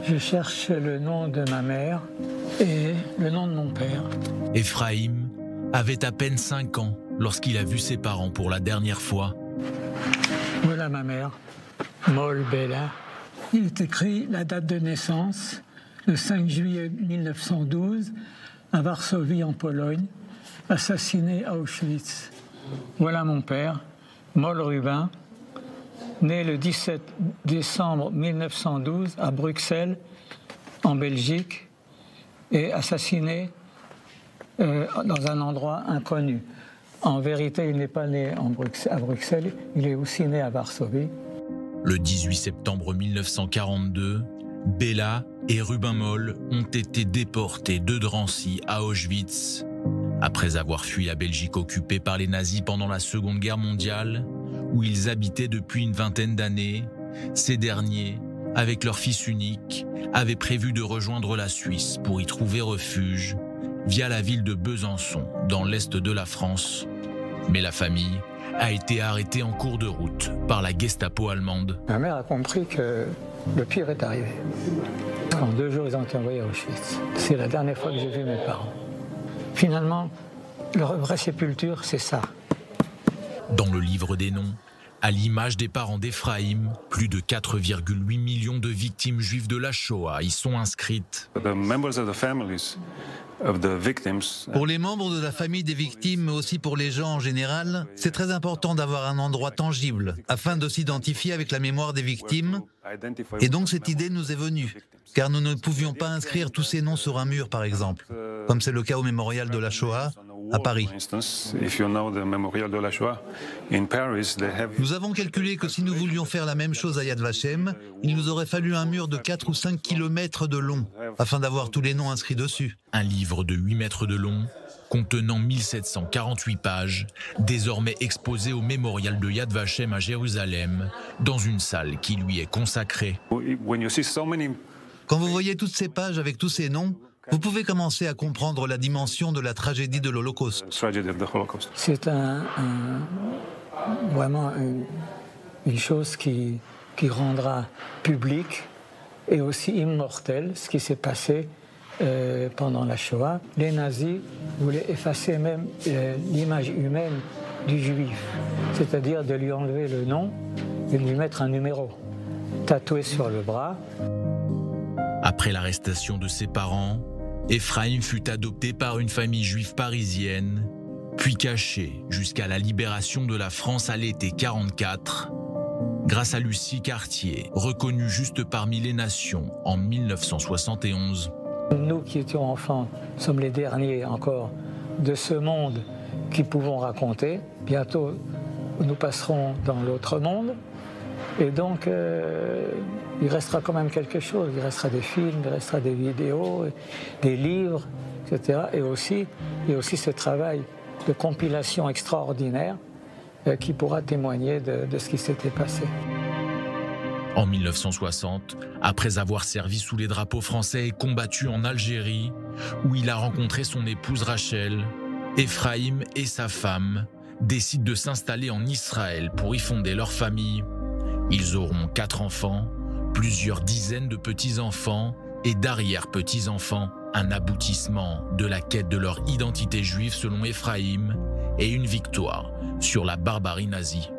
Je cherche le nom de ma mère et le nom de mon père. Ephraim avait à peine 5 ans lorsqu'il a vu ses parents pour la dernière fois. Voilà ma mère, Mol Bella. Il est écrit la date de naissance, le 5 juillet 1912, à Varsovie en Pologne, assassiné à Auschwitz. Voilà mon père, Mol Rubin, né le 17 décembre 1912 à Bruxelles, en Belgique, et assassiné dans un endroit inconnu. En vérité, il n'est pas né à Bruxelles, il est aussi né à Varsovie. Le 18 septembre 1942, Bella et Rubin Moll ont été déportés de Drancy à Auschwitz. Après avoir fui la Belgique occupée par les nazis pendant la Seconde Guerre mondiale, où ils habitaient depuis une vingtaine d'années, ces derniers, avec leur fils unique, avaient prévu de rejoindre la Suisse pour y trouver refuge via la ville de Besançon, dans l'est de la France. Mais la famille a été arrêtée en cours de route par la Gestapo allemande. Ma mère a compris que le pire est arrivé. En 2 jours, ils ont été envoyés à Auschwitz. C'est la dernière fois que j'ai vu mes parents. Finalement, leur vraie sépulture, c'est ça. Dans le livre des noms, à l'image des parents d'Ephraim, plus de 4,8 millions de victimes juives de la Shoah y sont inscrites. Pour les membres de la famille des victimes, mais aussi pour les gens en général, c'est très important d'avoir un endroit tangible afin de s'identifier avec la mémoire des victimes. Et donc cette idée nous est venue, car nous ne pouvions pas inscrire tous ces noms sur un mur, par exemple, comme c'est le cas au mémorial de la Shoah à Paris. Nous avons calculé que si nous voulions faire la même chose à Yad Vashem, il nous aurait fallu un mur de 4 ou 5 kilomètres de long, afin d'avoir tous les noms inscrits dessus. Un livre de 8 mètres de long, contenant 1748 pages, désormais exposé au mémorial de Yad Vashem à Jérusalem, dans une salle qui lui est consacrée. Quand vous voyez toutes ces pages avec tous ces noms, vous pouvez commencer à comprendre la dimension de la tragédie de l'Holocauste. C'est vraiment une chose qui rendra public et aussi immortel ce qui s'est passé pendant la Shoah. Les nazis voulaient effacer même l'image humaine du juif, c'est-à-dire de lui enlever le nom et de lui mettre un numéro tatoué sur le bras. Après l'arrestation de ses parents, Ephraim fut adopté par une famille juive parisienne, puis caché jusqu'à la libération de la France à l'été 1944, grâce à Lucie Cartier, reconnue juste parmi les nations en 1971. Nous qui étions enfants sommes les derniers encore de ce monde qui pouvons raconter. Bientôt, nous passerons dans l'autre monde. Et donc, il restera quand même quelque chose. Il restera des films, il restera des vidéos, des livres, etc. Et aussi ce travail de compilation extraordinaire qui pourra témoigner de ce qui s'était passé. En 1960, après avoir servi sous les drapeaux français et combattu en Algérie, où il a rencontré son épouse Rachel, Ephraim et sa femme décident de s'installer en Israël pour y fonder leur famille. Ils auront 4 enfants, plusieurs dizaines de petits-enfants et d'arrière-petits-enfants, un aboutissement de la quête de leur identité juive selon Ephraim et une victoire sur la barbarie nazie.